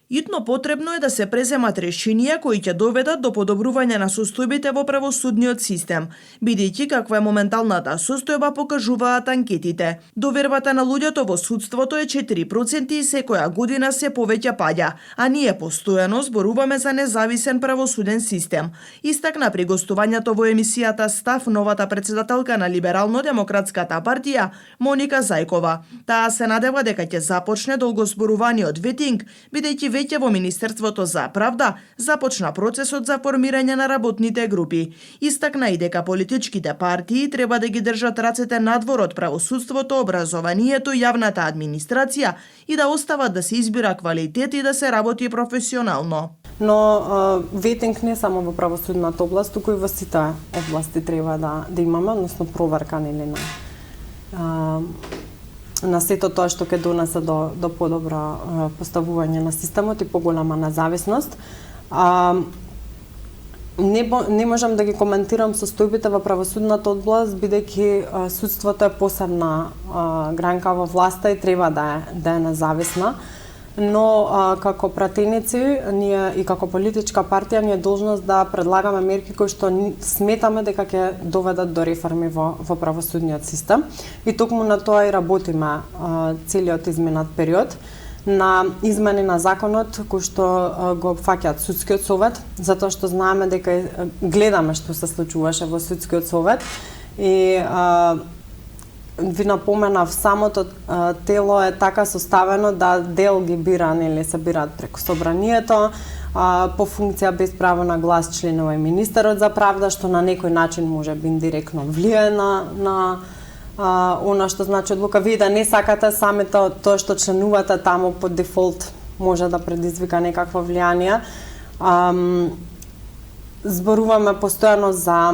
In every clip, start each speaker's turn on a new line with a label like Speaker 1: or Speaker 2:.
Speaker 1: Итно потребно е да се преземат решенија кои ќе доведат до подобрување на состојбите во правосудниот систем, бидејќи каква е моменталната состојба покажуваат анкетите. Довербата на луѓето во судството е 4% и секоја година се повеќе паѓа, а ние постојано зборуваме за независен правосуден систем. Истакна при гостувањето во емисијата Став новата претседателка на Либерално-демократската партија Моника Зајкова. Таа се надева дека ќе започне долгозборуваниот ветинг, бидејќи веќе во Министерството за правда започна процесот за формирање на работните групи. Истакна и дека политичките партии треба да ги држат рацете надвор од правосудството, образованието, јавната администрација и да остават да се избира квалитет и да се работи професионално.
Speaker 2: Но ветинг не само во правосудната област, туку и во сите области треба да имаме, односно проверка нели на сето тоа што ќе донесе до подобро поставување на системот и поголема независност. Не можам да ги коментирам состојбите во правосудната област, бидејќи судството е посебна гранка во власта и треба да е независна. Но како пратеници ние и како политичка партија ние должност да предлагаме мерки кои што сметаме дека ќе доведат до реформи во правосудниот систем и токму на тоа и работиме целиот изминат период на измени на законот кои што го опфаќаат судскиот совет, затоа што знаеме дека гледаме што се случуваше во судскиот совет и ви напоменав, самото тело е така составено да дел ги бира, нели се бираат преку собранието, по функција без право на глас членува и министерот за правда, што на некој начин може би индиректно влијае на она што значи одлука. Вие да не сакате самото тоа што членувате таму по дефолт може да предизвика некакво влијание. Зборуваме постојано за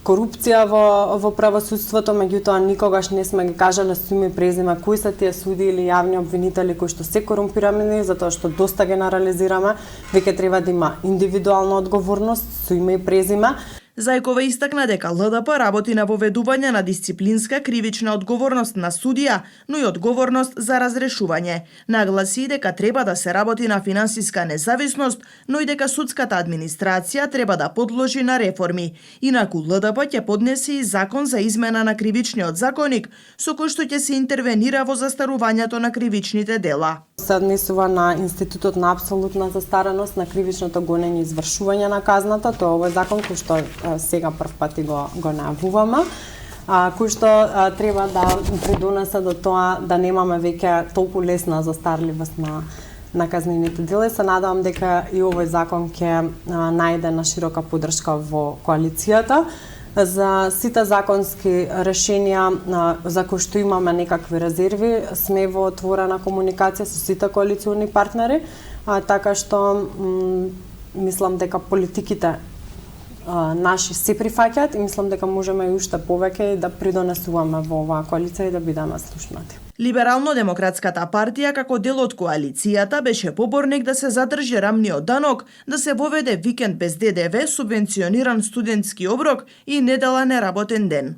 Speaker 2: корупција во правосудството, меѓутоа никогаш не сме ги кажале со име и презиме кои се тие суди или јавни обвинители кои што се корумпирани, затоа што доста генерализираме, веќе треба да има индивидуална одговорност со име и презиме.
Speaker 1: Зајкова истакна дека ЛДП работи на воведување на дисциплинска кривична одговорност на судија, но и одговорност за разрешување. Нагласи дека треба да се работи на финансиска независност, но и дека судската администрација треба да подложи на реформи. Инаку ЛДП ќе поднесе и закон за измена на кривичниот законник, со кој што ќе се интервенира во застарувањето на кривичните дела.
Speaker 2: Се однесува на институтот на апсолутна застареност на кривичното гонење и извршување на казната. Тоа е овој закон кој што сега прв пат го најавуваме, кој што треба да придонесе до тоа да немаме веќе толку лесна застарливост на казнените дела. Се надевам дека и овој закон ќе најде на широка поддршка во коалицијата. За сите законски решенија за кои што имаме некакви резерви, сме во отворена комуникација со сите коалициони партнери, така што мислам дека политиките наши се прифаќаат и мислам дека можеме и уште повеќе да придонесуваме во оваа коалиција и да бидеме слушнати.
Speaker 1: Либерално-демократската партија како дел од коалицијата беше поборник да се задржи рамниот данок, да се воведе викенд без ДДВ, субвенциониран студентски оброк и недела неработен ден.